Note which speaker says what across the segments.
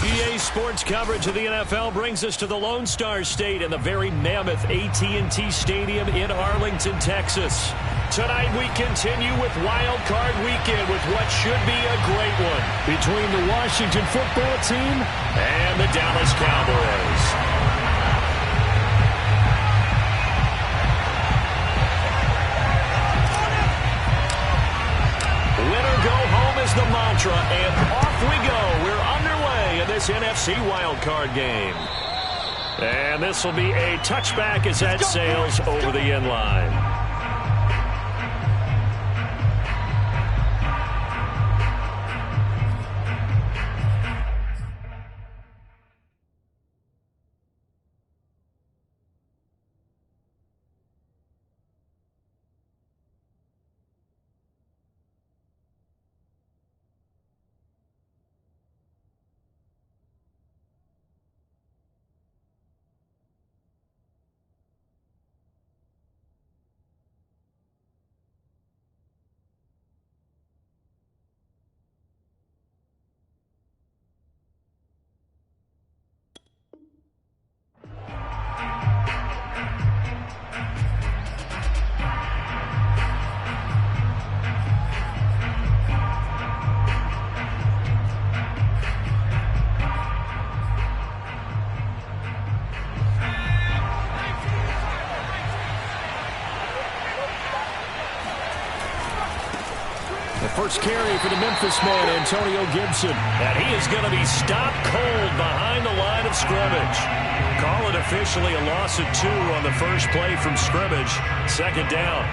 Speaker 1: EA Sports coverage of the NFL brings us to the Lone Star State in the very mammoth AT&T Stadium in Arlington, Texas. Tonight we continue with Wild Card Weekend with what should be a great one between the Washington football team and the Dallas Cowboys. The mantra, and off we go. We're underway in this NFC wildcard game. And this will be a touchback as that sails over the end line. First carry for the Memphis man, Antonio Gibson. And he is going to be stopped cold behind the line of scrimmage. Call it officially a loss of 2 on the first play from scrimmage. Second down.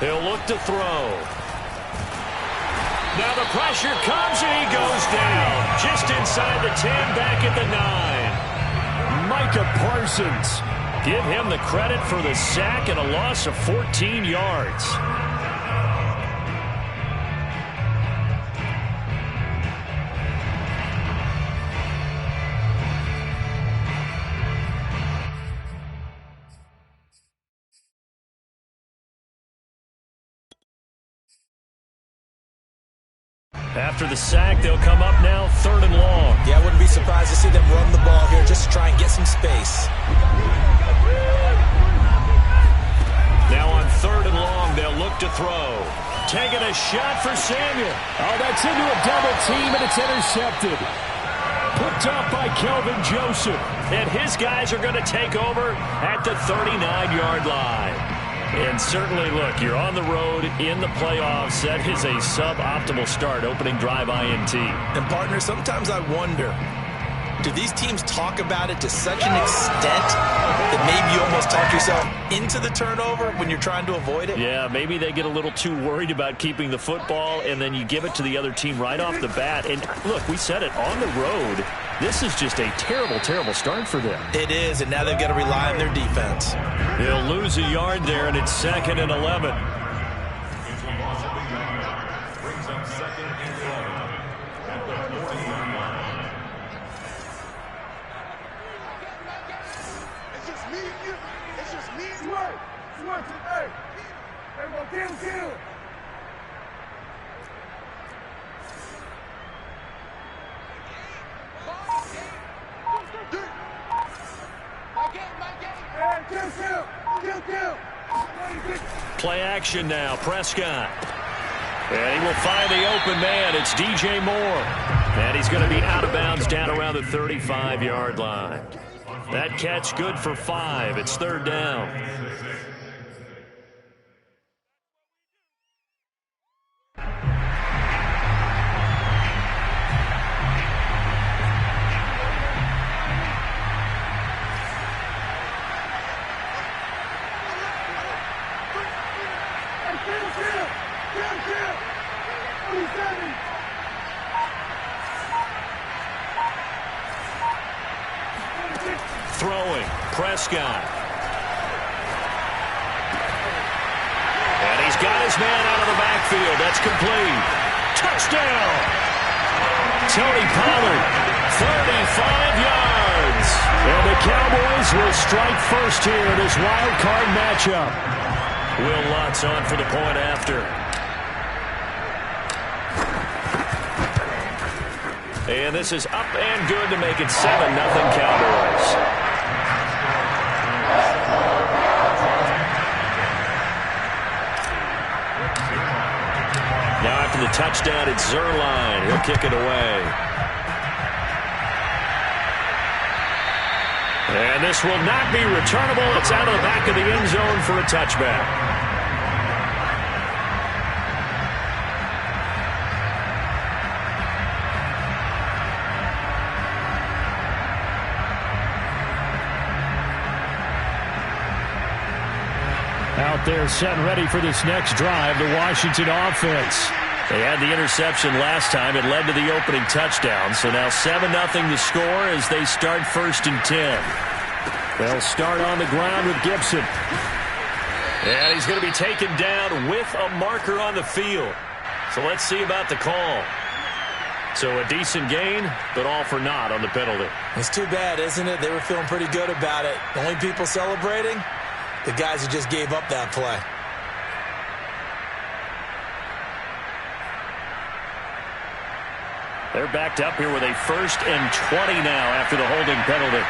Speaker 1: He'll look to throw. Now the pressure comes and he goes down. Just inside the 10, back at the 9. Micah Parsons. Give him the credit for the sack and a loss of 14 yards. After the sack, they'll come up now, 3rd and long.
Speaker 2: Yeah, I wouldn't be surprised to see them run the ball here just to try and get some space.
Speaker 1: Now on 3rd and long, they'll look to throw. Taking a shot for Samuel. Oh, that's into a double team, and it's intercepted. Picked up by Kelvin Joseph. And his guys are going to take over at the 39-yard line. And certainly, look, you're on the road in the playoffs. That is a suboptimal start, opening drive INT.
Speaker 2: And, partner, sometimes I wonder, do these teams talk about it to such an extent that maybe you almost talk yourself into the turnover when you're trying to avoid it?
Speaker 1: Yeah, maybe they get a little too worried about keeping the football, and then you give it to the other team right off the bat. And, look, we said it, on the road, this is just a terrible, terrible start for them.
Speaker 2: It is, and now they've got to rely on their defense.
Speaker 1: They'll lose a yard there, and it's 2nd and 11. Play action now, Prescott. And he will find the open man. It's DJ Moore. And he's going to be out of bounds down around the 35-yard line. That catch good for 5. It's 3rd down. throwing. Prescott. And he's got his man out of the backfield. That's complete. Touchdown. Tony Pollard, 35 yards. And the Cowboys will strike first here in this wild card matchup. Will Lutz on for the point after. And this is up and good to make it 7-0 Cowboys. Now after the touchdown, it's Zuerlein. He'll kick it away. And this will not be returnable. It's out of the back of the end zone for a touchback. Out there set and ready for this next drive, the Washington offense. They had the interception last time. It led to the opening touchdown. So now 7-0 the score as they start 1st and 10. They'll start on the ground with Gibson. And he's going to be taken down with a marker on the field. So let's see about the call. So a decent gain, but all for naught on the penalty.
Speaker 2: It's too bad, isn't it? They were feeling pretty good about it. The only people celebrating? The guys who just gave up that play.
Speaker 1: They're backed up here with a 1st and 20 now after the holding penalty.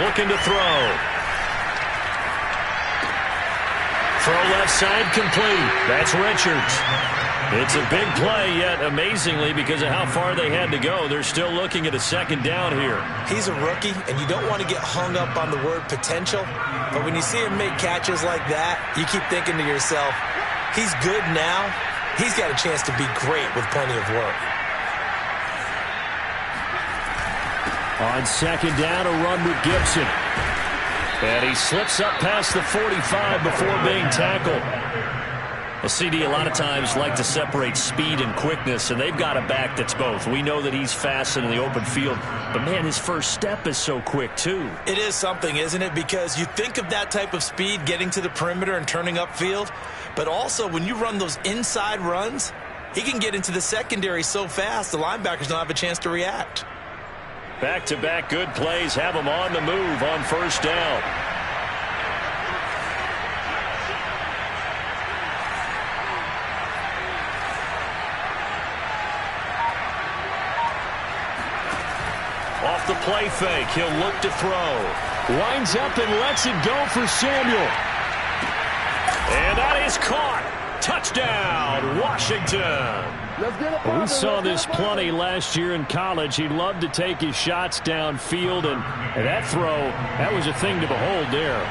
Speaker 1: Looking to throw. Throw left side complete. That's Richards. It's a big play, yet amazingly, because of how far they had to go, they're still looking at a 2nd down here.
Speaker 2: He's a rookie, and you don't want to get hung up on the word potential. But when you see him make catches like that, you keep thinking to yourself, he's good now. He's got a chance to be great with plenty of work.
Speaker 1: On 2nd down, a run with Gibson. And he slips up past the 45 before being tackled. Well, CD, a lot of times like to separate speed and quickness, and they've got a back that's both. We know that he's fast in the open field, but, man, his first step is so quick, too.
Speaker 2: It is something, isn't it? Because you think of that type of speed getting to the perimeter and turning upfield, but also when you run those inside runs, he can get into the secondary so fast the linebackers don't have a chance to react.
Speaker 1: Back-to-back good plays have him on the move on 1st down. Off the play fake, he'll look to throw. Winds up and lets it go for Samuel. And that is caught. Touchdown, Washington. We saw this plenty last year in college. He loved to take his shots downfield, and that throw, that was a thing to behold there.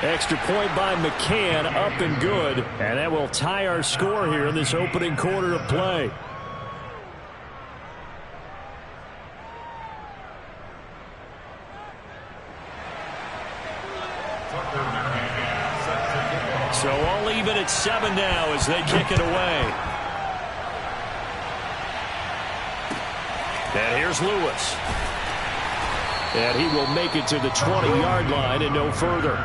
Speaker 1: Extra point by McCann, up and good. And that will tie our score here in this opening quarter of play. So all even at 7 now as they kick it away. And here's Lewis. And he will make it to the 20-yard line and no further.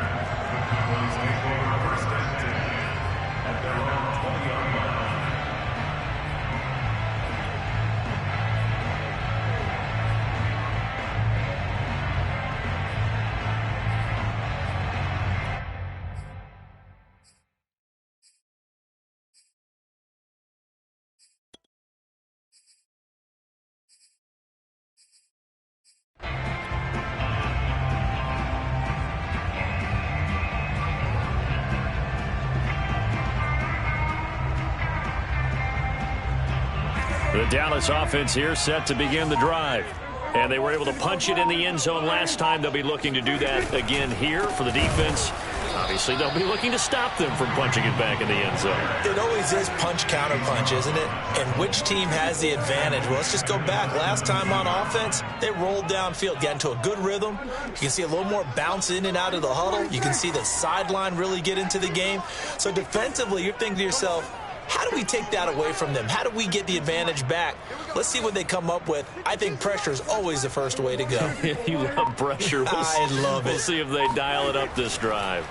Speaker 1: The Dallas offense here set to begin the drive. And they were able to punch it in the end zone last time. They'll be looking to do that again here for the defense. Obviously, they'll be looking to stop them from punching it back in the end zone.
Speaker 2: It always is punch-counter-punch, isn't it? And which team has the advantage? Well, let's just go back. Last time on offense, they rolled downfield, got into a good rhythm. You can see a little more bounce in and out of the huddle. You can see the sideline really get into the game. So defensively, you're thinking to yourself, how do we take that away from them? How do we get the advantage back? Let's see what they come up with. I think pressure is always the first way to go.
Speaker 1: You love pressure.
Speaker 2: I love it.
Speaker 1: We'll see if they dial it up this drive.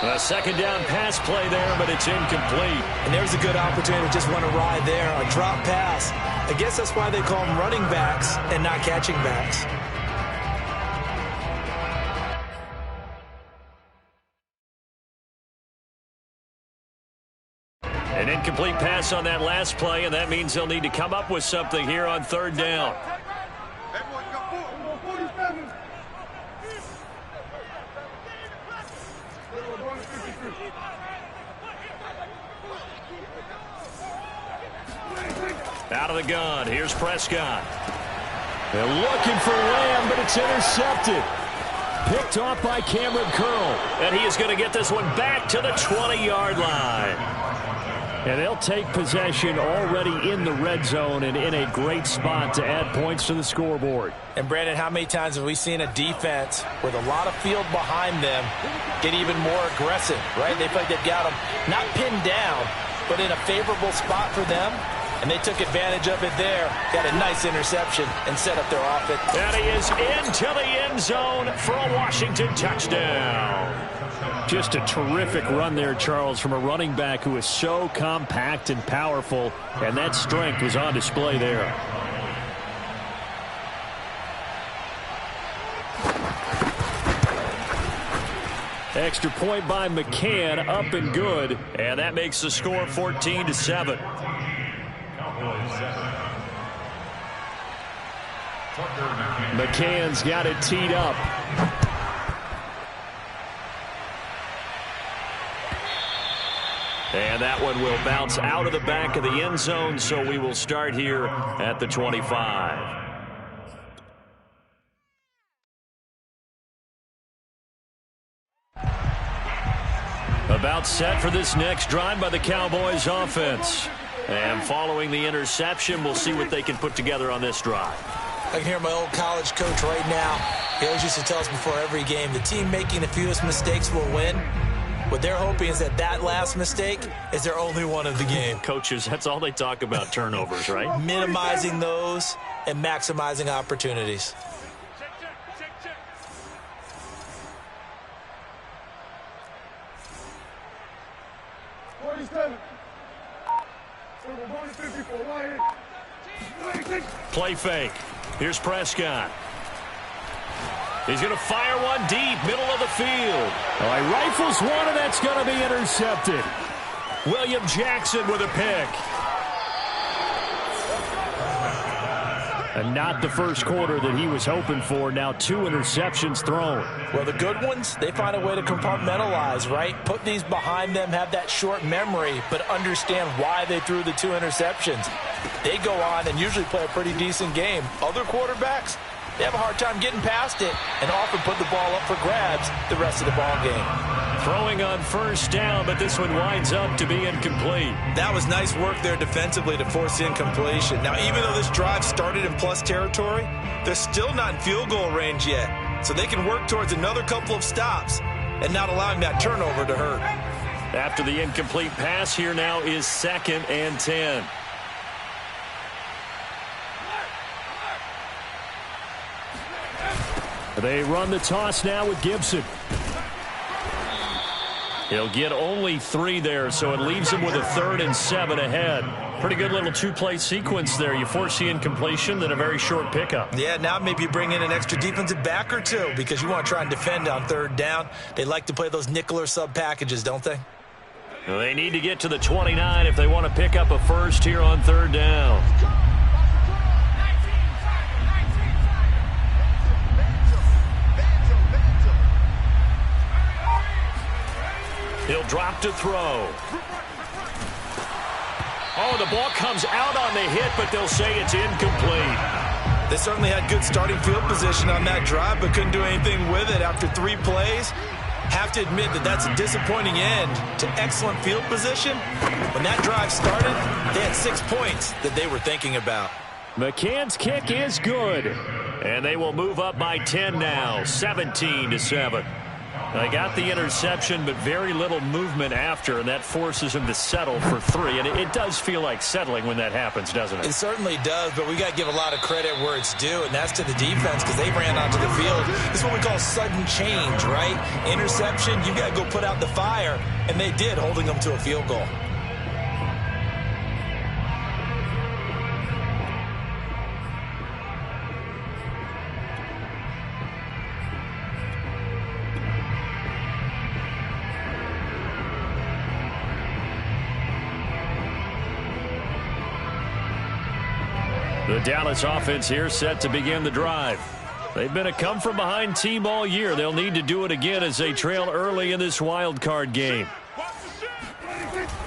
Speaker 1: A second down pass play there, but it's incomplete.
Speaker 2: And there's a good opportunity to just run a ride there, a drop pass. I guess that's why they call them running backs and not catching backs.
Speaker 1: An incomplete pass on that last play, and that means they'll need to come up with something here on third down. Out of the gun. Here's Prescott. They're looking for Lamb, but it's intercepted. Picked off by Cameron Curl. And he is going to get this one back to the 20-yard line. And they'll take possession already in the red zone and in a great spot to add points to the scoreboard.
Speaker 2: And, Brandon, how many times have we seen a defense with a lot of field behind them get even more aggressive, right? They feel like they've got them not pinned down, but in a favorable spot for them. And they took advantage of it there. Got a nice interception and set up their offense.
Speaker 1: And he is into the end zone for a Washington touchdown. Just a terrific run there, Charles, from a running back who is so compact and powerful, and that strength was on display there. Extra point by McCann, up and good, and that makes the score 14-7. McCann's got it teed up. And that one will bounce out of the back of the end zone, so we will start here at the 25. About set for this next drive by the Cowboys offense. And following the interception, we'll see what they can put together on this drive.
Speaker 2: I can hear my old college coach right now. He always used to tell us before every game, the team making the fewest mistakes will win. What they're hoping is that that last mistake is their only one of the game.
Speaker 1: Coaches, that's all they talk about, turnovers, right?
Speaker 2: Minimizing those and maximizing opportunities.
Speaker 1: Play fake. Here's Prescott. He's going to fire one deep, middle of the field. Oh, he rifles one, and that's going to be intercepted. William Jackson with a pick. And not the first quarter that he was hoping for. Now 2 interceptions thrown.
Speaker 2: Well, the good ones, they find a way to compartmentalize, right? Put these behind them, have that short memory, but understand why they threw the 2 interceptions. They go on and usually play a pretty decent game. Other quarterbacks, they have a hard time getting past it and often put the ball up for grabs the rest of the ball game.
Speaker 1: Throwing on first down, but this one winds up to be incomplete.
Speaker 2: That was nice work there defensively to force the incompletion. Now, even though this drive started in plus territory, they're still not in field goal range yet. So they can work towards another couple of stops and not allowing that turnover to hurt.
Speaker 1: After the incomplete pass, here now is 2nd and 10. They run the toss now with Gibson. He'll get only 3 there, so it leaves him with a 3rd and 7 ahead. Pretty good little 2-play sequence there. You force the incompletion, then a very short pickup.
Speaker 2: Yeah, now maybe bring in an extra defensive back or 2 because you want to try and defend on 3rd down. They like to play those nickel or sub packages, don't they?
Speaker 1: Well, they need to get to the 29 if they want to pick up a first here on 3rd down. He'll drop to throw. Oh, the ball comes out on the hit, but they'll say it's incomplete.
Speaker 2: They certainly had good starting field position on that drive, but couldn't do anything with it after 3 plays. Have to admit that that's a disappointing end to excellent field position. When that drive started, they had 6 points that they were thinking about.
Speaker 1: McCann's kick is good. And they will move up by 10 now, 17-7. They got the interception, but very little movement after, and that forces him to settle for 3. And it does feel like settling when that happens, doesn't it?
Speaker 2: It certainly does, but we got to give a lot of credit where it's due, and that's to the defense because they ran onto the field. This is what we call sudden change, right? Interception, you got to go put out the fire, and they did, holding them to a field goal.
Speaker 1: The Dallas offense here set to begin the drive. They've been a come-from-behind team all year. They'll need to do it again as they trail early in this wild card game.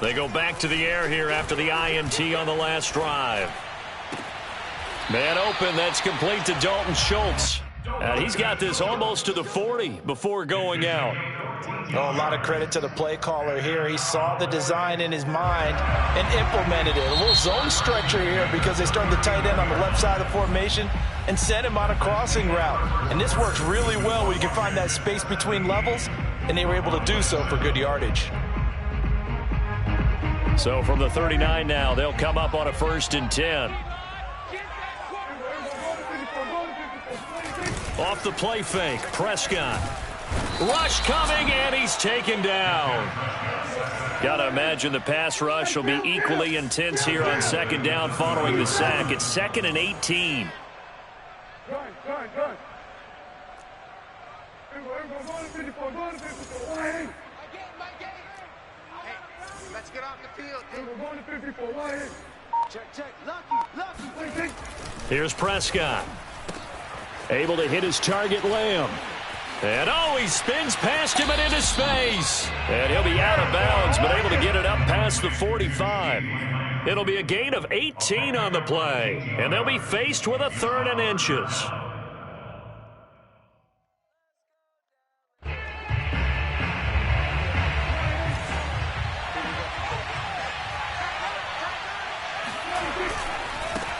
Speaker 1: They go back to the air here after the INT on the last drive. Man open, that's complete to Dalton Schultz. And he's got this almost to the 40 before going out.
Speaker 2: Oh, a lot of credit to the play caller here. He saw the design in his mind and implemented it. A little zone stretcher here because they started the tight end on the left side of the formation and sent him on a crossing route. And this works really well when you can find that space between levels, and they were able to do so for good yardage.
Speaker 1: So from the 39 now, they'll come up on a 1st and 10. Off the play fake, Prescott. Rush coming, and he's taken down. Got to imagine the pass rush will be equally intense here on 2nd down following the sack. It's 2nd and 18.
Speaker 3: Let's get off the field. Check. Lucky.
Speaker 1: Here's Prescott. Able to hit his target, Lamb. And he spins past him and into space. And he'll be out of bounds, but able to get it up past the 45. It'll be a gain of 18 on the play. And they'll be faced with a 3rd and inches.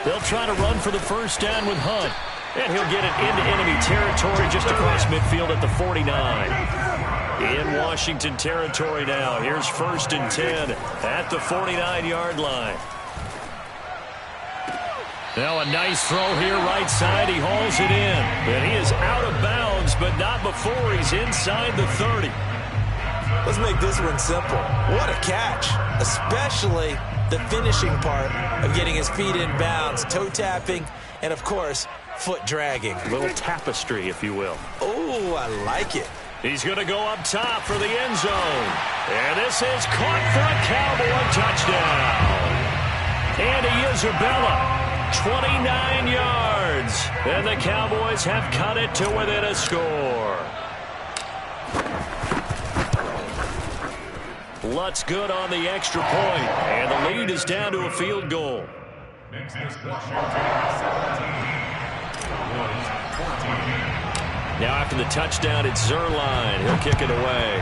Speaker 1: They'll try to run for the 1st down with Hunt. And he'll get it into enemy territory just across midfield at the 49. In Washington territory now. Here's 1st and 10 at the 49-yard line. Now a nice throw here right side. He hauls it in. And he is out of bounds, but not before he's inside the 30.
Speaker 2: Let's make this one simple. What a catch, especially the finishing part of getting his feet in bounds, toe tapping, and of course, foot dragging.
Speaker 1: A little tapestry, if you will.
Speaker 2: Oh, I like it.
Speaker 1: He's going to go up top for the end zone. And this is caught for a Cowboy touchdown. Andy Isabella, 29 yards. And the Cowboys have cut it to within a score. Lutz good on the extra point, and the lead is down to a field goal. Now after the touchdown, it's Zerline. He'll kick it away.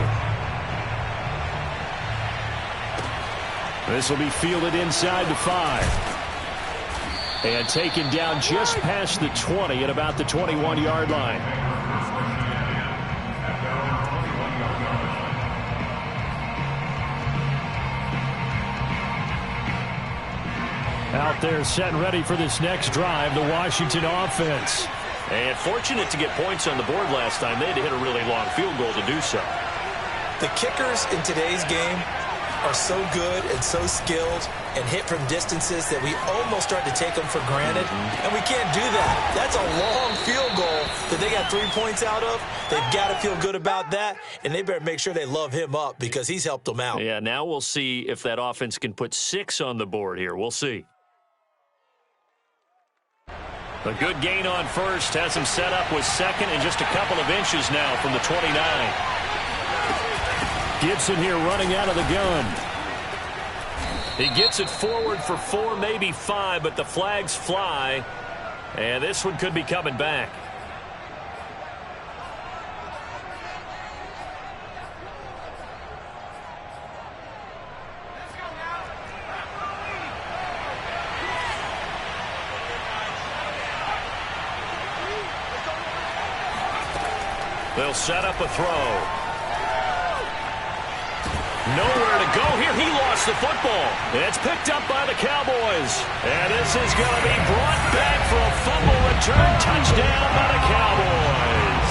Speaker 1: This will be fielded inside the 5. And taken down just past the 20 at about the 21-yard line. Out there set and ready for this next drive, the Washington offense. And fortunate to get points on the board last time. They had to hit a really long field goal to do so.
Speaker 2: The kickers in today's game are so good and so skilled and hit from distances that we almost start to take them for granted. And we can't do that. That's a long field goal that they got 3 points out of. They've got to feel good about that, and they better make sure they love him up because he's helped them out.
Speaker 1: Yeah, now we'll see if that offense can put 6 on the board here. We'll see. A good gain on 1st has him set up with 2nd and just a couple of inches now from the 29. Gibson here running out of the gun. He gets it forward for 4, maybe 5, but the flags fly. And this one could be coming back. They'll set up a throw. Nowhere to go here. He lost the football. It's picked up by the Cowboys. And this is going to be brought back for a fumble return touchdown by the Cowboys.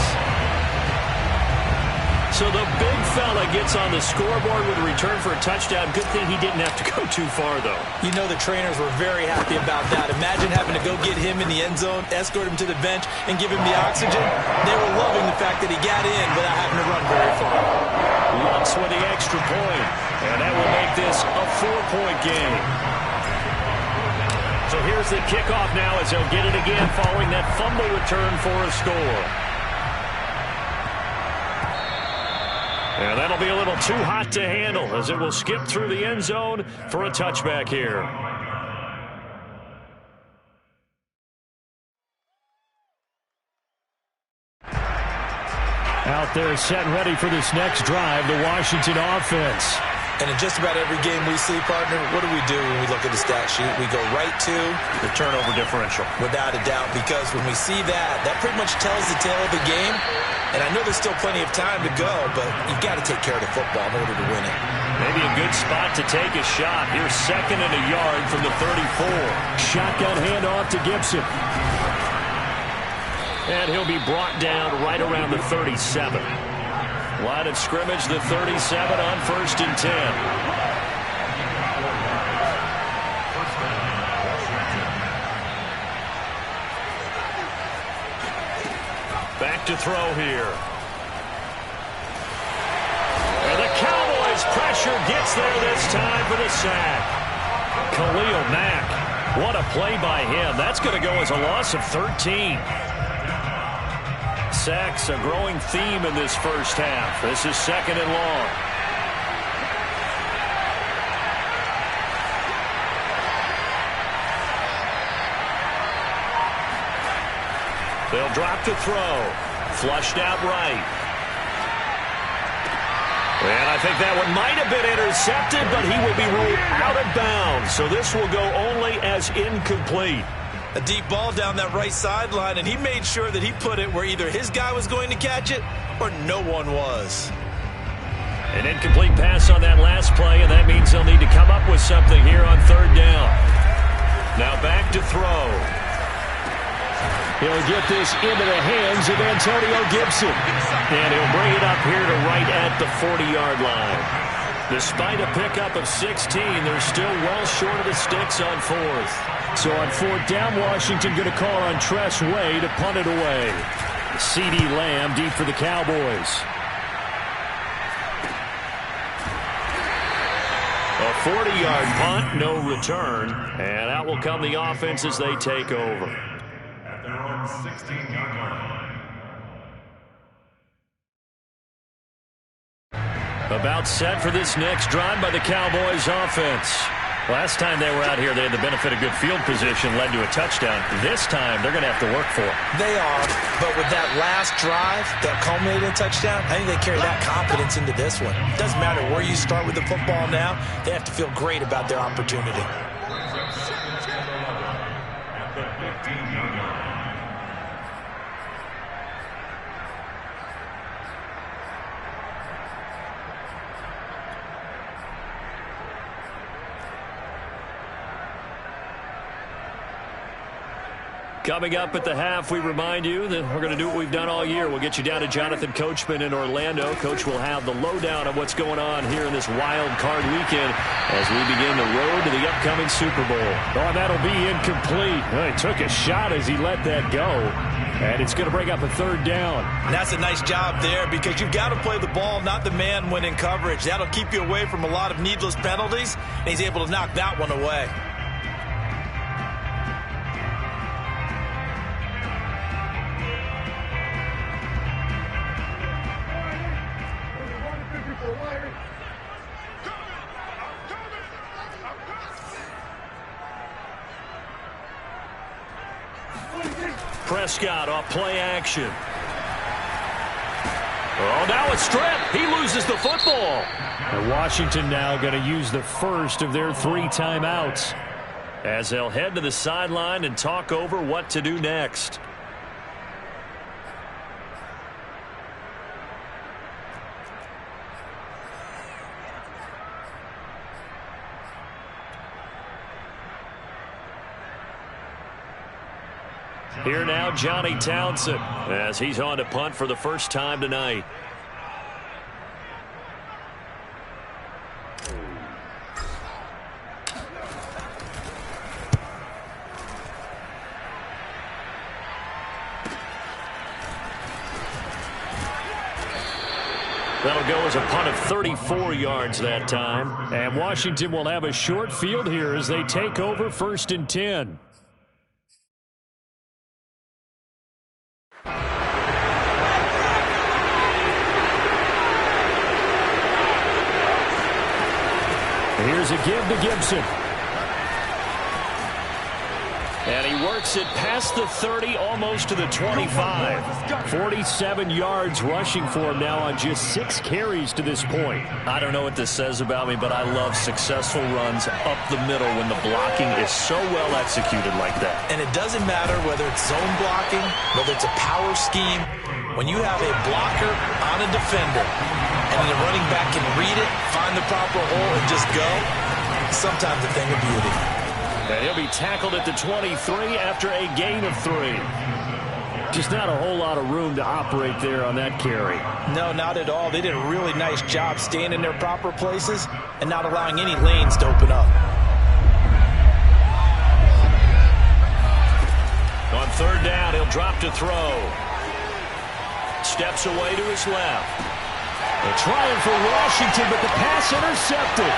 Speaker 1: So the big fella gets on the scoreboard with a return for a touchdown. Good thing he didn't have to go too far, though.
Speaker 2: You know the trainers were very happy about that. Imagine having to go get him in the end zone, escort him to the bench, and give him the oxygen. They were loving the fact that he got in without having to run very far.
Speaker 1: Lutz with the extra point. And that will make this a 4-point game. So here's the kickoff now as they'll get it again following that fumble return for a score. And that'll be a little too hot to handle as it will skip through the end zone for a touchback here. Out there set and ready for this next drive, the Washington offense.
Speaker 2: And in just about every game we see, partner, what do we do when we look at the stat sheet? We go right to
Speaker 1: the turnover differential.
Speaker 2: Without a doubt, because when we see that, that pretty much tells the tale of the game. And I know there's still plenty of time to go, but you've got to take care of the football in order to win it.
Speaker 1: Maybe a good spot to take a shot. Here's 2nd and a yard from the 34. Shotgun handoff to Gibson. And he'll be brought down right around the 37. Line of scrimmage, the 37 on 1st and 10. Back to throw here. And the Cowboys pressure gets there this time for the sack. Khalil Mack. What a play by him. That's going to go as a loss of 13. Sacks a growing theme in this first half. This is 2nd and long. They'll drop to throw. Flushed out right. And I think that one might have been intercepted, but he will be ruled out of bounds. So this will go only as incomplete.
Speaker 2: A deep ball down that right sideline, and he made sure that he put it where either his guy was going to catch it or no one was.
Speaker 1: An incomplete pass on that last play, and that means they'll need to come up with something here on 3rd down. Now back to throw. He'll get this into the hands of Antonio Gibson. And he'll bring it up here to right at the 40-yard line. Despite a pickup of 16, they're still well short of the sticks on 4th. So on 4th down, Washington going to call on Tress Way to punt it away. CeeDee Lamb deep for the Cowboys. A 40-yard punt, no return. And out will come the offense as they take over. At their own 16-yard line. About set for this next drive by the Cowboys offense. Last time they were out here, they had the benefit of good field position, led to a touchdown. This time, they're going to have to work for it.
Speaker 2: They are, but with that last drive that culminated in a touchdown, I think they carry that confidence into this one. It doesn't matter where you start with the football now. They have to feel great about their opportunity. At the 15-yard line. Coming up at the half, we remind you that we're going to do what we've done all year. We'll get you down to Jonathan Coachman in Orlando. Coach will have the lowdown of what's going on here in this wild card weekend as we begin the road to the upcoming Super Bowl. Oh, that'll be incomplete. Well, he took a shot as he let that go, and it's going to bring up a 3rd down. And that's a nice job there because you've got to play the ball, not the man when in coverage. That'll keep you away from a lot of needless penalties, and he's able to knock that one away.
Speaker 1: Prescott off play action. Oh, now a strip. He loses the football. And Washington now going to use the first of their 3 timeouts as they'll head to the sideline and talk over what to do next. Here now, Johnny Townsend, as he's on to punt for the first time tonight. That'll go as a punt of 34 yards that time. And Washington will have a short field here as they take over 1st and 10. Here's a give to Gibson. And he works it past the 30, almost to the 25. 47 yards rushing for him now on just 6 carries to this point. I don't know what this says about me, but I love successful runs up the middle when the blocking is so well executed like that.
Speaker 2: And it doesn't matter whether it's zone blocking, whether it's a power scheme. When you have a blocker on a defender and the running back can read it, find the proper hole, and just go, sometimes a thing of beauty.
Speaker 1: And he'll be tackled at the 23 after a gain of 3. Just not a whole lot of room to operate there on that carry.
Speaker 2: No, not at all. They did a really nice job staying in their proper places and not allowing any lanes to open up.
Speaker 1: On 3rd down, he'll drop to throw. Steps away to his left. They're trying for Washington, but the pass intercepted.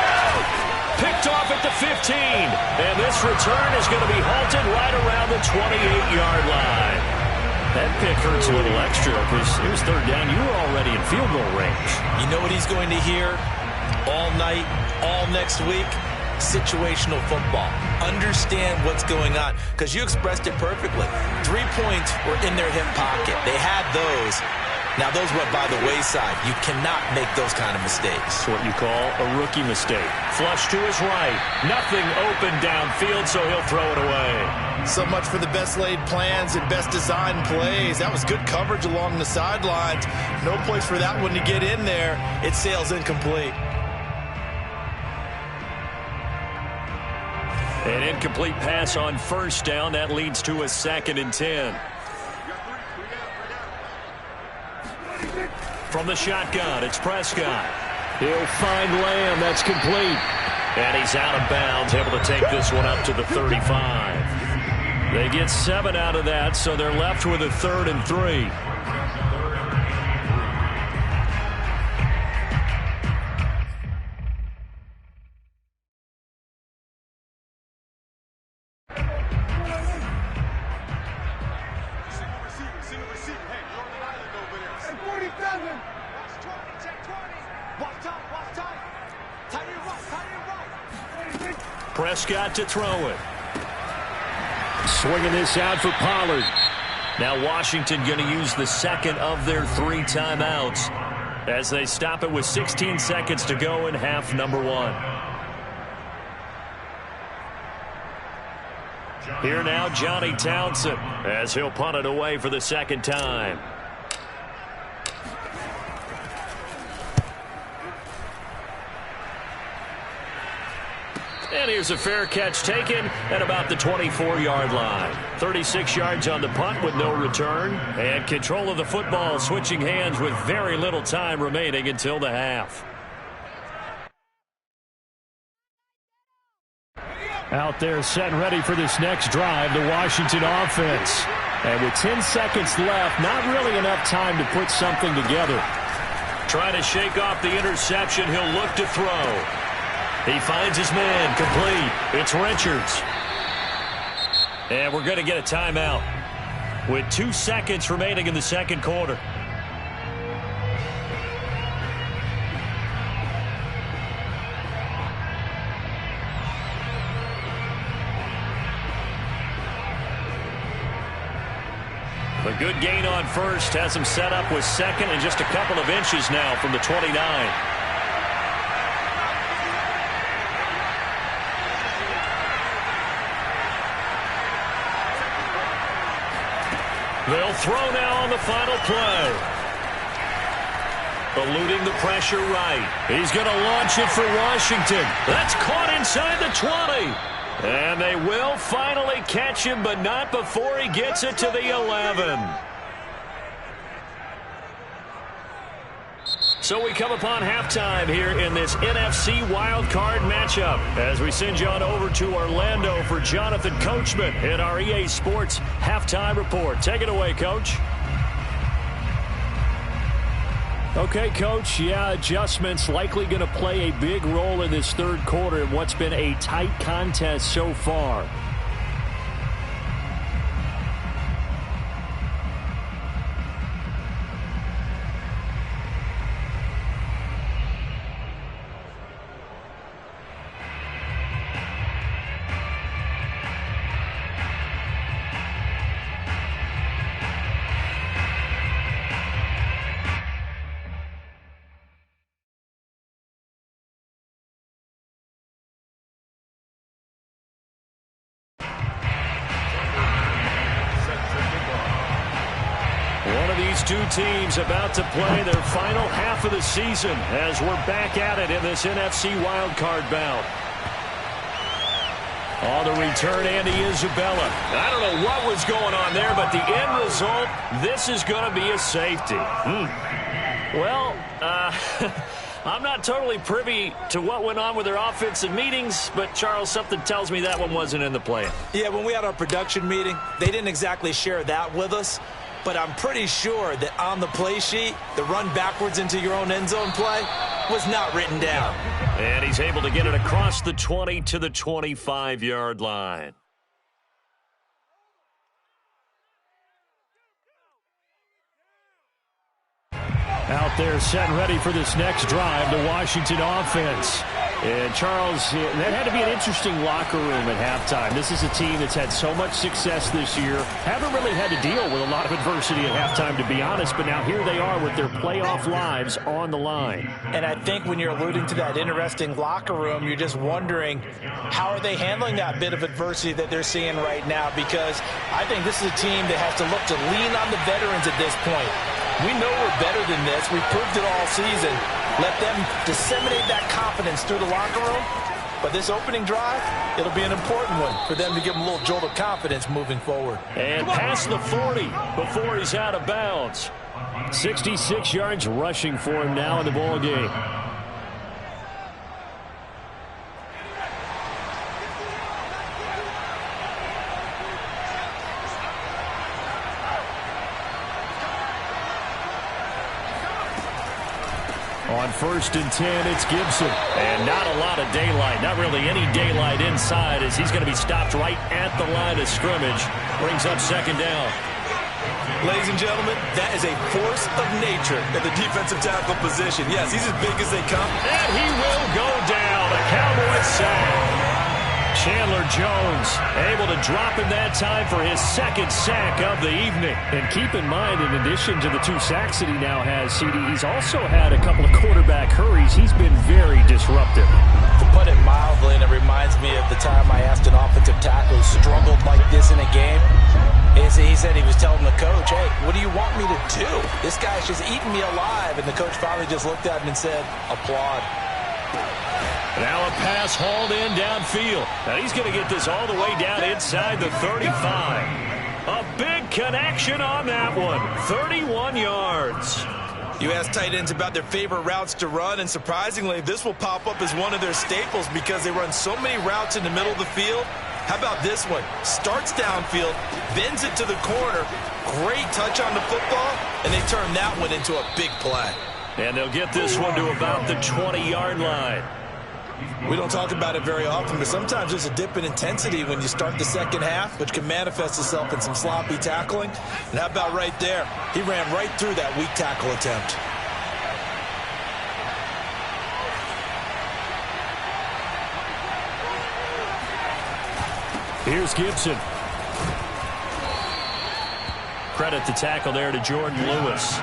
Speaker 1: Picked off at the 15. And this return is going to be halted right around the 28-yard line. That pick hurts a little extra because it was 3rd down. You were already in field goal range.
Speaker 2: You know what he's going to hear all night, all next week? Situational football. Understand what's going on, because you expressed it perfectly. 3 points were in their hip pocket. They had those. Now, those went by the wayside. You cannot make those kind of mistakes.
Speaker 1: It's what you call a rookie mistake. Flush to his right. Nothing open downfield, so he'll throw it away.
Speaker 2: So much for the best laid plans and best designed plays. That was good coverage along the sidelines. No place for that one to get in there. It sails incomplete.
Speaker 1: An incomplete pass on 1st down. That leads to a 2nd and 10. From the shotgun, it's Prescott. He'll find Lamb. That's complete. And he's out of bounds, able to take this one up to the 35. They get 7 out of that, so they're left with a 3rd and 3. Prescott to throw it. Swinging this out for Pollard. Now Washington going to use the 2nd of their 3 timeouts as they stop it with 16 seconds to go in half number 1. Here now, Johnny Townsend as he'll punt it away for the 2nd time. And here's a fair catch taken at about the 24-yard line. 36 yards on the punt with no return. And control of the football switching hands with very little time remaining until the half. Out there set and ready for this next drive, the Washington offense. And with 10 seconds left, not really enough time to put something together. Trying to shake off the interception, he'll look to throw. He finds his man, complete. It's Richards. And we're going to get a timeout with 2 seconds remaining in the 2nd quarter. A good gain on first has him set up with second and just a couple of inches now from the 29. They'll throw now on the final play. Eluding the pressure right. He's going to launch it for Washington. That's caught inside the 20. And they will finally catch him, but not before he gets it to the 11. So we come upon halftime here in this NFC wildcard matchup as we send you on over to Orlando for Jonathan Coachman in our EA Sports Halftime Report. Take it away, Coach. Okay, Coach, yeah, adjustments likely going to play a big role in this third quarter in what's been a tight contest so far. Two teams about to play their final half of the season as we're back at it in this NFC wildcard bout. On the return, Andy Isabella. I don't know what was going on there, but the end result, this is going to be a safety. Well, I'm not totally privy to what went on with their offensive meetings, but, Charles, something tells me that one wasn't in the plan.
Speaker 2: Yeah, when we had our production meeting, they didn't exactly share that with us. But I'm pretty sure that on the play sheet, the run backwards into your own end zone play was not written down.
Speaker 1: And he's able to get it across the 20 to the 25-yard line. Out there set and ready for this next drive, the Washington offense. And, Charles, that had to be an interesting locker room at halftime. This is a team that's had so much success this year. Haven't really had to deal with a lot of adversity at halftime, to be honest. But now here they are with their playoff lives on the line.
Speaker 2: And I think when you're alluding to that interesting locker room, you're just wondering how are they handling that bit of adversity that they're seeing right now? Because I think this is a team that has to look to lean on the veterans at this point. We know we're better than this. We've proved it all season. Let them disseminate that confidence through the locker room. But this opening drive, it'll be an important one for them to give them a little jolt of confidence moving forward.
Speaker 1: And past the 40 before he's out of bounds. 66 yards rushing for him now in the ball game. On 1st and 10, it's Gibson. And not a lot of daylight, not really any daylight inside as he's going to be stopped right at the line of scrimmage. Brings up second down.
Speaker 2: Ladies and gentlemen, that is a force of nature at the defensive tackle position. Yes, he's as big as they come.
Speaker 1: And he will go down. A Cowboys sack. Chandler Jones able to drop him that time for his second sack of the evening. And keep in mind, in addition to the 2 sacks that he now has, CD, he's also had a couple of quarterback hurries. He's been very disruptive.
Speaker 2: To put it mildly, and it reminds me of the time I asked an offensive tackle who struggled like this in a game. He said he was telling the coach, hey, what do you want me to do? This guy's just eating me alive. And the coach finally just looked at him and said, applaud.
Speaker 1: Now a pass hauled in downfield. Now he's going to get this all the way down inside the 35. A big connection on that one. 31 yards.
Speaker 2: You ask tight ends about their favorite routes to run, and surprisingly, this will pop up as one of their staples because they run so many routes in the middle of the field. How about this one? Starts downfield, bends it to the corner, great touch on the football, and they turn that one into a big play.
Speaker 1: And they'll get this one to about the 20-yard line.
Speaker 2: We don't talk about it very often, but sometimes there's a dip in intensity when you start the second half, which can manifest itself in some sloppy tackling. And how about right there? He ran right through that weak tackle attempt.
Speaker 1: Here's Gibson. Credit the tackle there to Jordan Lewis.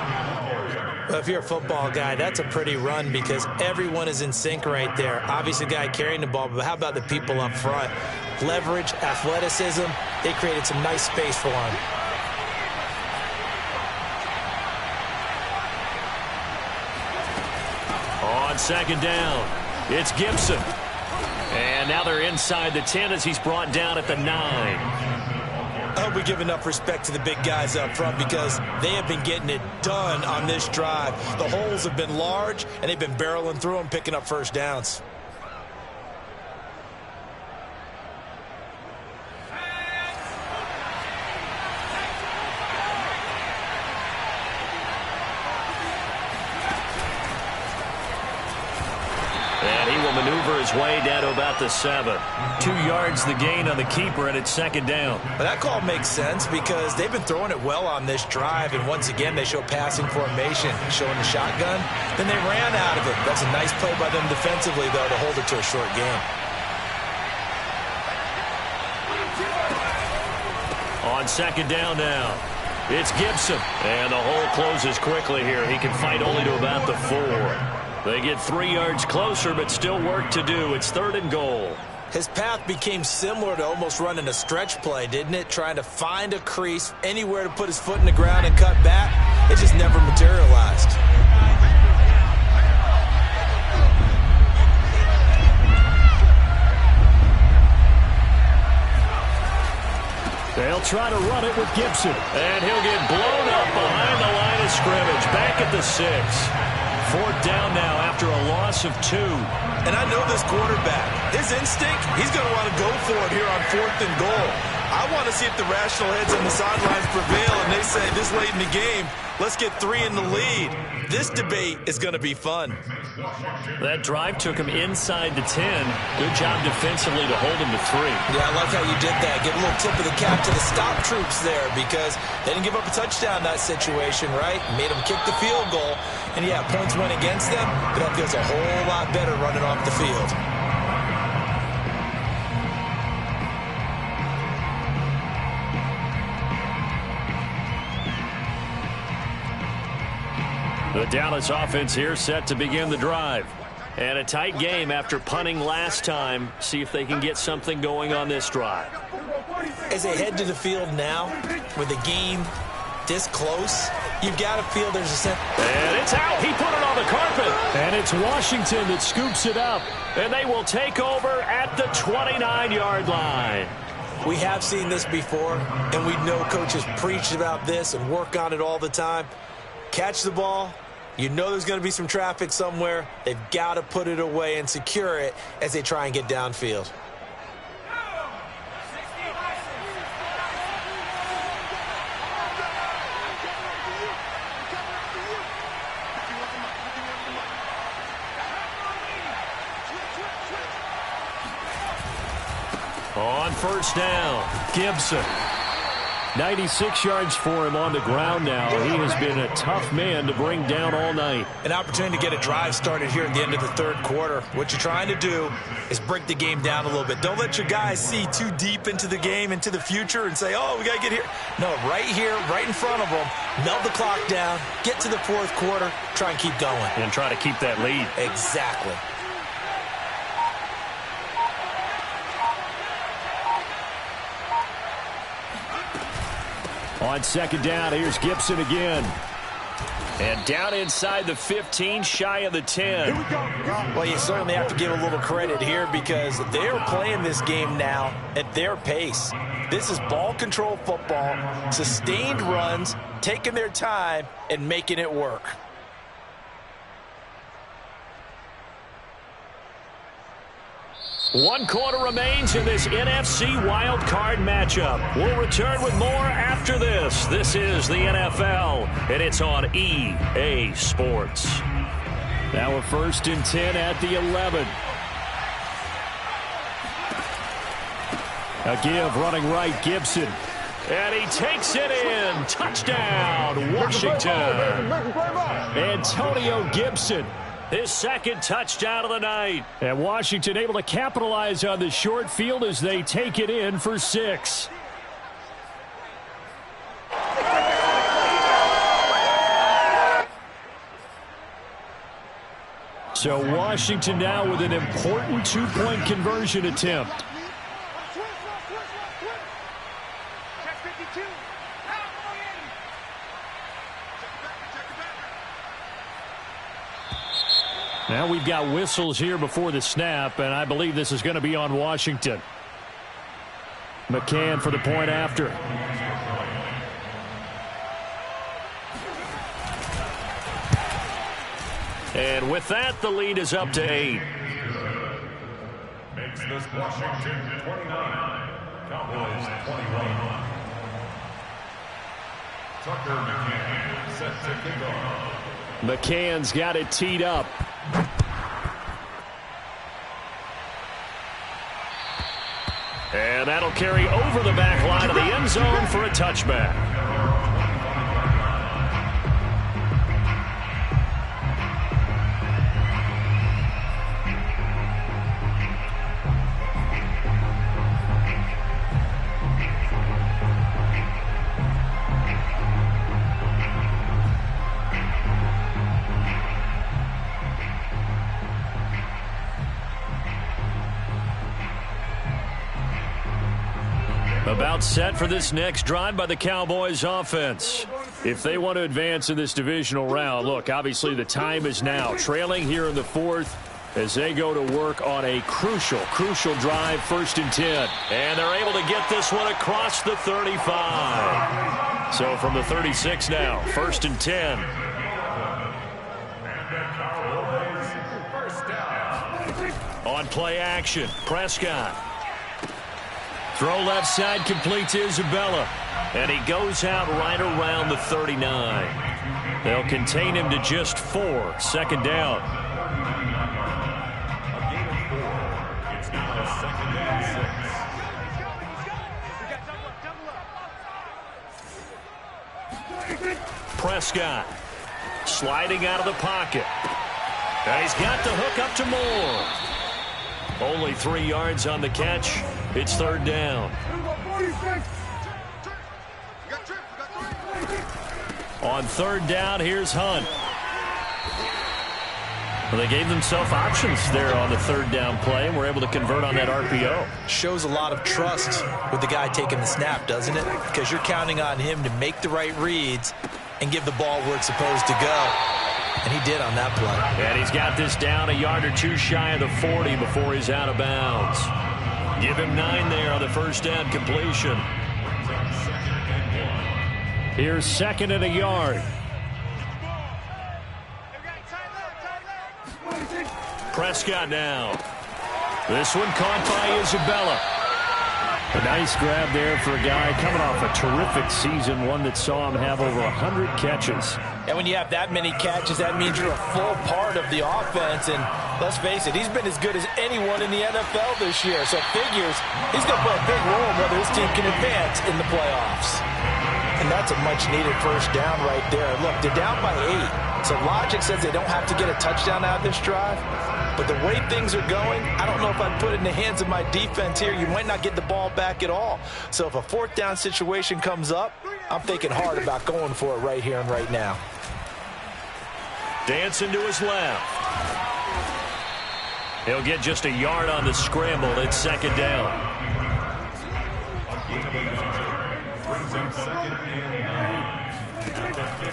Speaker 2: Well, if you're a football guy, that's a pretty run because everyone is in sync right there. Obviously, the guy carrying the ball, but how about the people up front? Leverage, athleticism, they created some nice space for him.
Speaker 1: On second down, it's Gibson. And now they're inside the 10 as he's brought down at the 9.
Speaker 2: I hope we give enough respect to the big guys up front because they have been getting it done on this drive. The holes have been large, and they've been barreling through them, picking up first downs.
Speaker 1: And he will maneuver his way down to about the 7. 2 yards the gain on the keeper, and it's second down.
Speaker 2: But that call makes sense because they've been throwing it well on this drive, and once again they show passing formation, showing the shotgun. Then they ran out of it. That's a nice play by them defensively, though, to hold it to a short game.
Speaker 1: On second down now, it's Gibson. And the hole closes quickly here. He can fight only to about the 4. They get 3 yards closer, but still work to do. It's 3rd and goal.
Speaker 2: His path became similar to almost running a stretch play, didn't it? Trying to find a crease, anywhere to put his foot in the ground and cut back. It just never materialized.
Speaker 1: They'll try to run it with Gibson. And he'll get blown up behind the line of scrimmage. Back at the 6. 4th down now after a loss of 2.
Speaker 2: And I know this quarterback. His instinct, he's going to want to go for it here on 4th and goal. I want to see if the rational heads on the sidelines prevail and they say this late in the game, let's get 3 in the lead. This debate is going to be fun.
Speaker 1: That drive took him inside the 10. Good job defensively to hold him to 3.
Speaker 2: Yeah, I like how you did that. Give a little tip of the cap to the stop troops there because they didn't give up a touchdown in that situation, right? Made them kick the field goal. And yeah, points went against them, but that feels a whole lot better running off the field.
Speaker 1: The Dallas offense here set to begin the drive. And a tight game after punting last time. See if they can get something going on this drive.
Speaker 2: As they head to the field now, with the game this close, you've got to feel there's a sense.
Speaker 1: And it's out. He put it on the carpet. And it's Washington that scoops it up. And they will take over at the 29-yard line.
Speaker 2: We have seen this before, and we know coaches preach about this and work on it all the time. Catch the ball. You know there's going to be some traffic somewhere. They've got to put it away and secure it as they try and get downfield.
Speaker 1: On first down, Gibson. 96 yards for him on the ground now. He has been a tough man to bring down all night.
Speaker 2: An opportunity to get a drive started here at the end of the 3rd quarter. What you're trying to do is break the game down a little bit. Don't let your guys see too deep into the game, into the future, and say, oh, we got to get here. No, right here, right in front of them, melt the clock down, get to the 4th quarter, try and keep going.
Speaker 1: And try to keep that lead.
Speaker 2: Exactly.
Speaker 1: On second down, here's Gibson again. And down inside the 15, shy of the 10.
Speaker 2: Well, you certainly have to give a little credit here because they're playing this game now at their pace. This is ball control football, sustained runs, taking their time, and making it work.
Speaker 1: One quarter remains in this NFC wild card matchup. We'll return with more after this. This is the NFL, and it's on EA Sports. Now a 1st and 10 at the 11. A give running right, Gibson. And he takes it in. Touchdown, Washington. Antonio Gibson. His 2nd touchdown of the night. And Washington able to capitalize on the short field as they take it in for 6. So Washington now with an important two-point conversion attempt. Now we've got whistles here before the snap, and I believe this is going to be on Washington. McCann for the point after. And with that, the lead is up to 8.
Speaker 4: Makes this Washington 29, Cowboys 21. Tucker McCann set to kick off.
Speaker 1: McCann's got it teed up. And that'll carry over the back line of the end zone for a touchback. About set for this next drive by the Cowboys offense. If they want to advance in this divisional round, look, obviously the time is now. Trailing here in the fourth as they go to work on a crucial drive, 1st and 10. And they're able to get this one across the 35. So from the 36 now, 1st and 10. On play action, Prescott. Throw left side, complete to Isabella. And he goes out right around the 39. They'll contain him to just 4. 2nd down.
Speaker 4: A gain of 4. It's now 2nd and 6.
Speaker 1: Prescott sliding out of the pocket. And he's got the hook up to Moore. Only 3 yards on the catch. It's 3rd down. On 3rd down, here's Hunt. Well, they gave themselves options there on the 3rd down play, and were able to convert on that RPO.
Speaker 2: Shows a lot of trust with the guy taking the snap, doesn't it? Because you're counting on him to make the right reads and give the ball where it's supposed to go. And he did on that play.
Speaker 1: And he's got this down a yard or 2 shy of the 40 before he's out of bounds. Give him 9 there on the 1st down completion. Here's 2nd and a yard. Prescott now. This one caught by Isabella. A nice grab there for a guy coming off a terrific season, one that saw him have over 100 catches.
Speaker 2: And when you have that many catches, that means you're a full part of the offense. And let's face it, he's been as good as anyone in the NFL this year. So it figures he's going to play a big role in whether his team can advance in the playoffs. And that's a much-needed 1st down right there. Look, they're down by 8. So logic says they don't have to get a touchdown out of this drive. But the way things are going, I don't know if I'd put it in the hands of my defense here. You might not get the ball back at all. So if a 4th down situation comes up, I'm thinking hard about going for it right here and right now.
Speaker 1: Dancing to his left. He'll get just a yard on the scramble. It's 2nd down.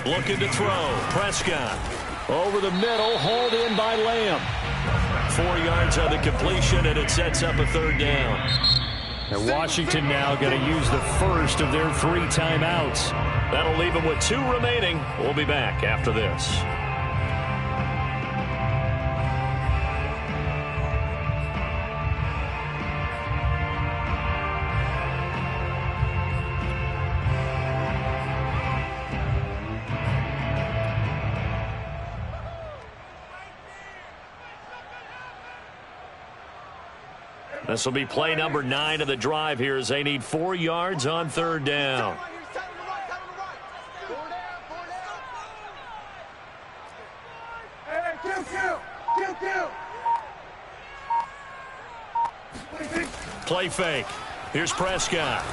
Speaker 1: Looking to throw. Prescott. Over the middle. Hauled in by Lamb. 4 yards on the completion, and it sets up a 3rd down. And Washington now going to use the first of their 3 timeouts. That'll leave them with 2 remaining. We'll be back after this. This will be play number 9 of the drive here as they need 4 yards on 3rd down. Play fake. Here's Prescott.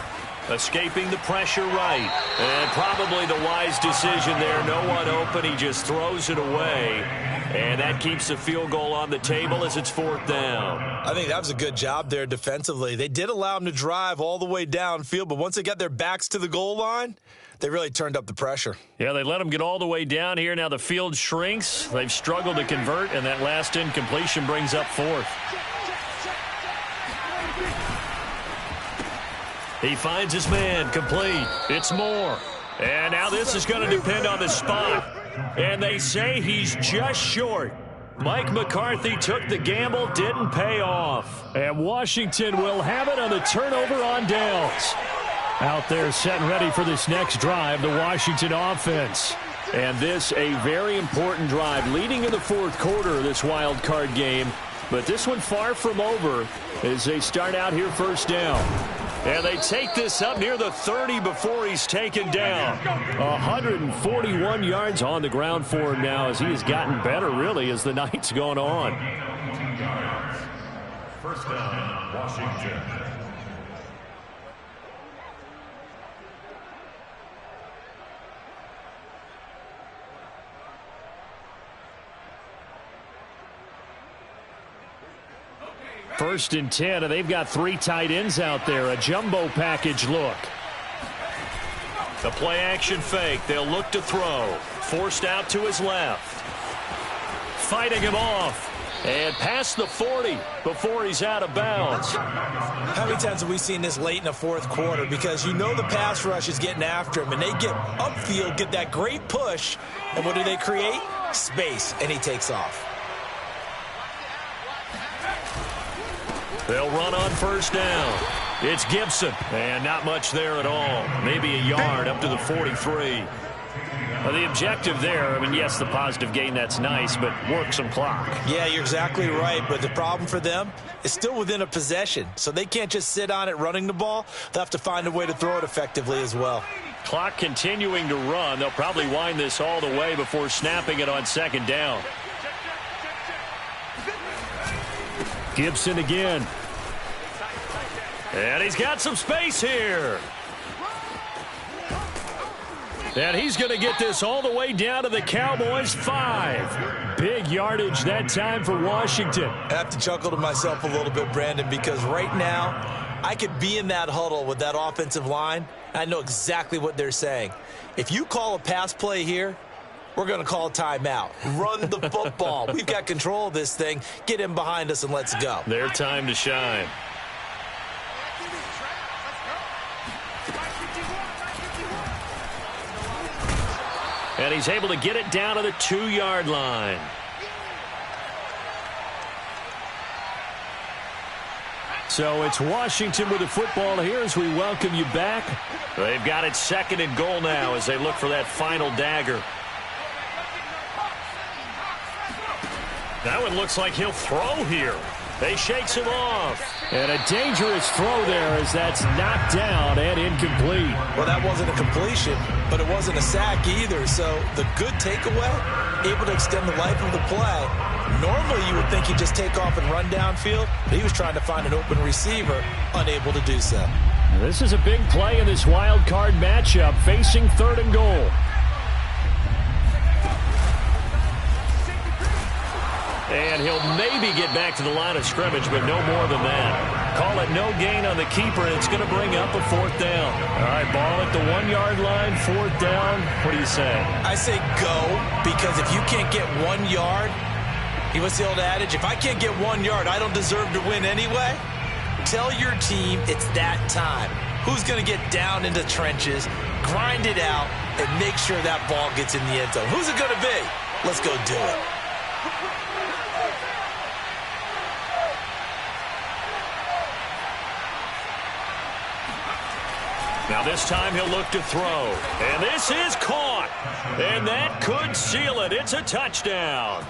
Speaker 1: Escaping the pressure right. And probably the wise decision there. No one open. He just throws it away. And that keeps the field goal on the table as it's 4th down.
Speaker 2: I think that was a good job there defensively. They did allow them to drive all the way downfield, but once they got their backs to the goal line, they really turned up the pressure.
Speaker 1: Yeah, they let them get all the way down here. Now the field shrinks. They've struggled to convert, and that last incompletion brings up 4th. He finds his man, complete. It's Moore. And now this is going to depend on the spot. And they say he's just short. Mike McCarthy took the gamble, didn't pay off. And Washington will have it on the turnover on downs. Out there set and ready for this next drive, the Washington offense. And this a very important drive leading in the 4th quarter of this wild card game. But this one far from over as they start out here 1st down. And they take this up near the 30 before he's taken down. 141 yards on the ground for him now as he has gotten better, really, as the night's gone on.
Speaker 4: 1st down, Washington.
Speaker 1: First and 10, and they've got 3 tight ends out there. A jumbo package look. The play action fake. They'll look to throw. Forced out to his left. Fighting him off. And past the 40 before he's out of bounds.
Speaker 2: How many times have we seen this late in the 4th quarter? Because you know the pass rush is getting after him, and they get upfield, get that great push, and what do they create? Space, and he takes off.
Speaker 1: They'll run on 1st down. It's Gibson, and not much there at all. Maybe a yard up to the 43. The objective there, I mean, yes, the positive gain, that's nice, but work some clock.
Speaker 2: Yeah, you're exactly right, but the problem for them is still within a possession, so they can't just sit on it running the ball. They'll have to find a way to throw it effectively as well.
Speaker 1: Clock continuing to run. They'll probably wind this all the way before snapping it on 2nd down. Gibson again. And he's got some space here. And he's going to get this all the way down to the Cowboys' 5. Big yardage that time for Washington.
Speaker 2: I have to chuckle to myself a little bit, Brandon, because right now I could be in that huddle with that offensive line. I know exactly what they're saying. If you call a pass play here, we're going to call a timeout. Run the football. We've got control of this thing. Get him behind us and let's go.
Speaker 1: Their time to shine. And he's able to get it down to the 2-yard line. So it's Washington with the football here as we welcome you back. They've got it 2nd and goal now as they look for that final dagger. That one looks like he'll throw here. They shakes him off. And a dangerous throw there as that's knocked down and incomplete.
Speaker 2: Well, that wasn't a completion, but it wasn't a sack either. So the good takeaway, able to extend the life of the play. Normally you would think he'd just take off and run downfield, but he was trying to find an open receiver, unable to do so.
Speaker 1: This is a big play in this wild card matchup, facing 3rd and goal. And he'll maybe get back to the line of scrimmage, but no more than that. Call it no gain on the keeper, and it's going to bring up a 4th down. All right, ball at the 1-yard line, 4th down. What do you say?
Speaker 2: I say go, because if you can't get 1 yard, what's the old adage? If I can't get 1 yard, I don't deserve to win anyway. Tell your team it's that time. Who's going to get down into trenches, grind it out, and make sure that ball gets in the end zone? Who's it going to be? Let's go do it.
Speaker 1: Now this time he'll look to throw. And this is caught. And that could seal it. It's a touchdown.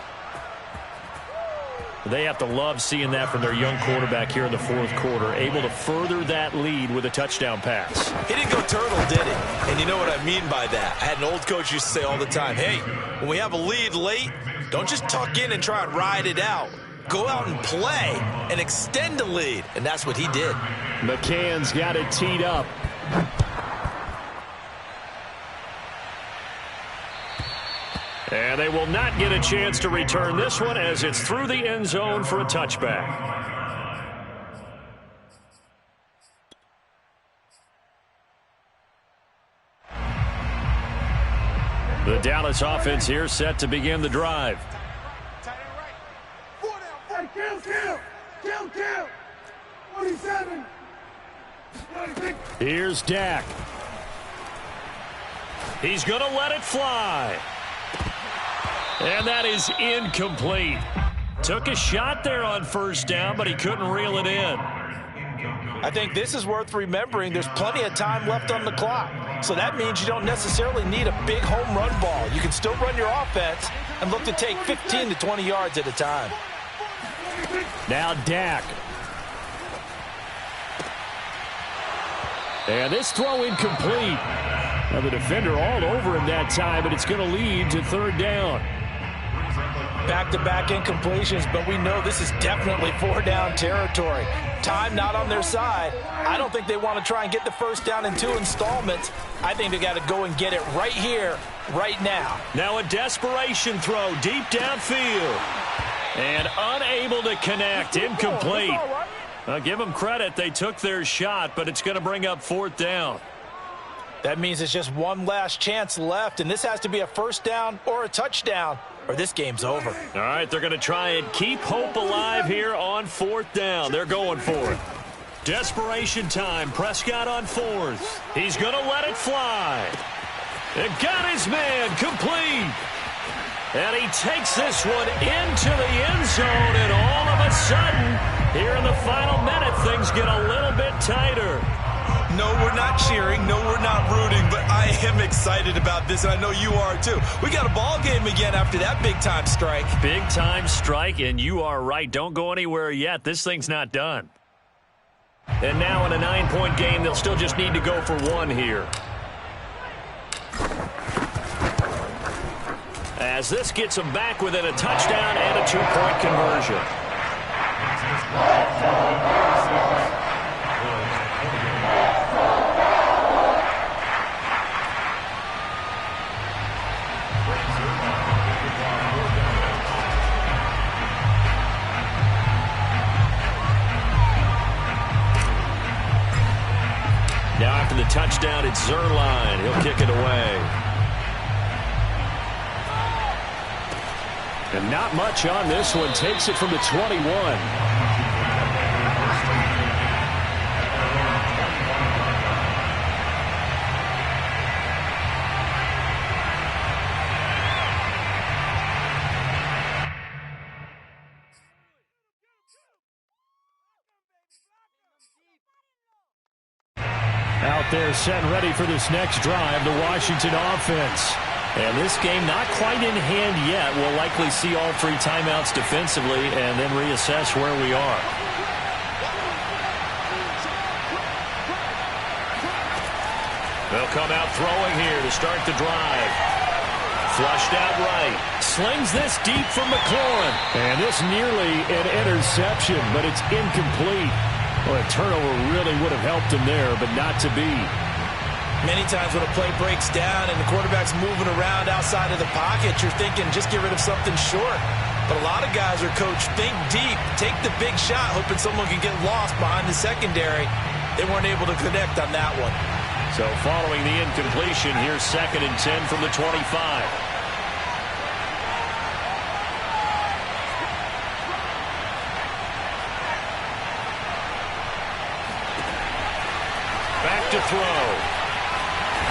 Speaker 1: They have to love seeing that from their young quarterback here in the 4th quarter, able to further that lead with a touchdown pass.
Speaker 2: He didn't go turtle, did he? And you know what I mean by that. I had an old coach used to say all the time, hey, when we have a lead late, don't just tuck in and try and ride it out. Go out and play and extend the lead. And that's what he did.
Speaker 1: McCann's got it teed up. And they will not get a chance to return this one as it's through the end zone for a touchback. The Dallas offense here set to begin the drive.
Speaker 3: Kill. 47.
Speaker 1: Here's Dak. He's going to let it fly. And that is incomplete. Took a shot there on first down, but he couldn't reel it in.
Speaker 2: I think this is worth remembering. There's plenty of time left on the clock. So that means you don't necessarily need a big home run ball. You can still run your offense and look to take 15 to 20 yards at a time.
Speaker 1: Now Dak. And this throw incomplete. Now the defender all over him that time, but it's going to lead to third down.
Speaker 2: Back-to-back incompletions, but we know this is definitely four-down territory. Time not on their side. I don't think they want to try and get the first down in 2 installments. I think they got to go and get it right here, right now.
Speaker 1: Now a desperation throw deep downfield. And unable to connect. Incomplete. I'll give them credit. They took their shot, but it's going to bring up fourth down.
Speaker 2: That means it's just one last chance left, and this has to be a first down or a touchdown, or this game's over.
Speaker 1: All right, they're going to try and keep hope alive here on fourth down. They're going for it. Desperation time. Prescott on fourth. He's going to let it fly. And got his man complete. And he takes this one into the end zone, and all of a sudden, here in the final minute, things get a little bit tighter.
Speaker 2: No, we're not cheering. No, we're not rooting, but I am excited about this, and I know you are too. We got a ball game again after that big-time strike.
Speaker 1: Big-time strike, and you are right. Don't go anywhere yet. This thing's not done. And now in a 9-point game, they'll still just need to go for one here. As this gets them back within a touchdown and a 2-point conversion. Now after the touchdown, it's Zerline. He'll kick it away. And not much on this one. Takes it from the 21. Out there set and ready for this next drive, the Washington offense. And this game not quite in hand yet. We'll likely see all 3 timeouts defensively and then reassess where we are. They'll come out throwing here to start the drive. Flushed out right. Slings this deep from McLaurin. And this nearly an interception, but it's incomplete. Well, a turnover really would have helped him there, but not to be.
Speaker 2: Many times when a play breaks down and the quarterback's moving around outside of the pocket, you're thinking just get rid of something short. But a lot of guys are coached, think deep, take the big shot, hoping someone can get lost behind the secondary. They weren't able to connect on that one.
Speaker 1: So following the incompletion, here's 2nd and 10 from the 25. Back to throw.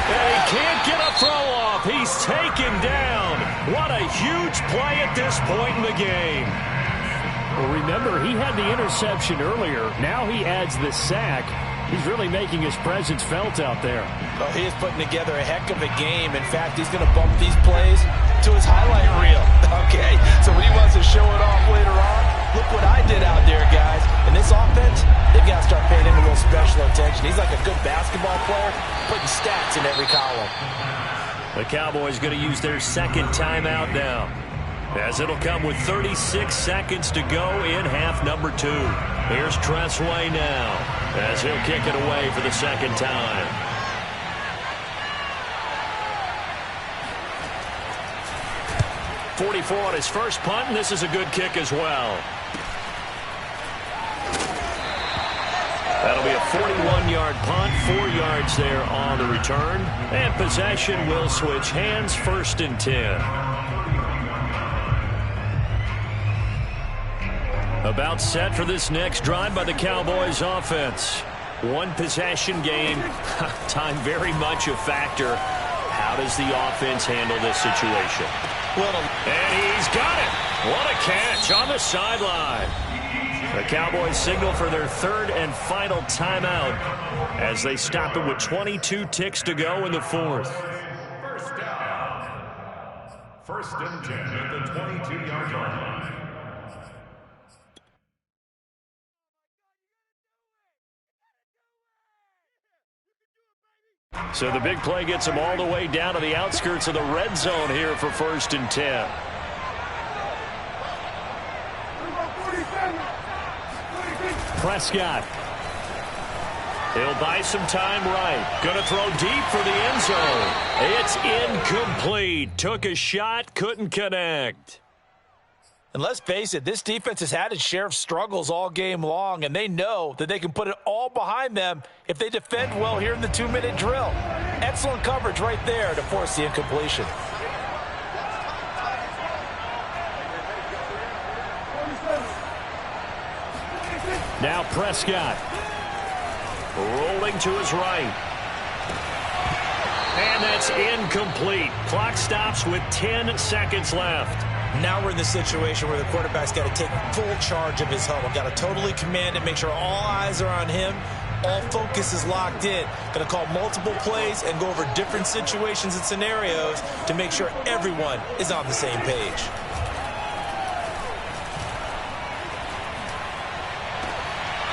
Speaker 1: And he can't get a throw off. He's taken down. What a huge play at this point in the game. Well, remember, he had the interception earlier. Now he adds the sack. He's really making his presence felt out there.
Speaker 2: Oh, he is putting together a heck of a game. In fact, he's going to bump these plays to his highlight reel. Okay, so when he wants to show it off later on, look what I did out there, guys. In this offense, they've got to start paying him a little special attention. He's like a good basketball player, putting stats in every column.
Speaker 1: The Cowboys going to use their 2nd timeout now. as it'll come with 36 seconds to go in half number 2. Here's Tressway now as he'll kick it away for the second time. .44 on his first punt, and this is a good kick as well. That'll be a 41-yard punt, 4 yards there on the return. And possession will switch hands, 1st and 10. About set for this next drive by the Cowboys offense. One possession game, time very much a factor. How does the offense handle this situation? And he's got it. What a catch on the sideline. The Cowboys signal for their 3rd and final timeout as they stop it with 22 ticks to go in the 4th.
Speaker 4: First down. 1st and 10 at the 22-yard line.
Speaker 1: So the big play gets them all the way down to the outskirts of the red zone here for 1st and 10. Prescott. He'll buy some time right. Going to throw deep for the end zone. It's incomplete. Took a shot, couldn't connect.
Speaker 2: And let's face it, this defense has had its share of struggles all game long, and they know that they can put it all behind them if they defend well here in the 2-minute drill. Excellent coverage right there to force the incompletion.
Speaker 1: Now Prescott. Rolling to his right. And that's incomplete. Clock stops with 10 seconds left.
Speaker 2: Now we're in the situation where the quarterback's got to take full charge of his huddle. Got to totally command it, make sure all eyes are on him. All focus is locked in. Going to call multiple plays and go over different situations and scenarios to make sure everyone is on the same page.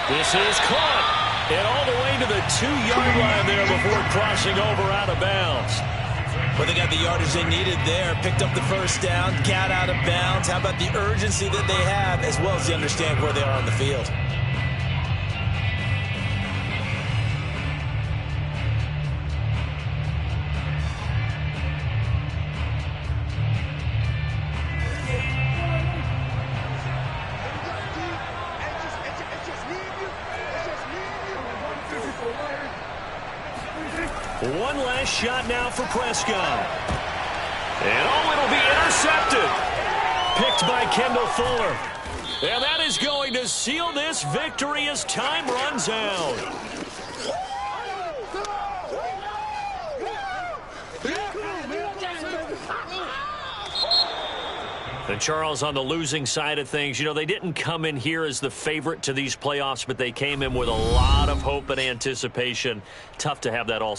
Speaker 1: This is caught. And all the way to the 2-yard line there before crossing over out of bounds.
Speaker 2: Well, they got the yardage they needed there. Picked up the first down, got out of bounds. How about the urgency that they have, as well as they understand where they are on the field?
Speaker 1: One last shot now for Prescott. And it'll be intercepted. Picked by Kendall Fuller. And that is going to seal this victory as time runs out. And Charles, on the losing side of things, you know, they didn't come in here as the favorite to these playoffs, but they came in with a lot of hope and anticipation. Tough to have that all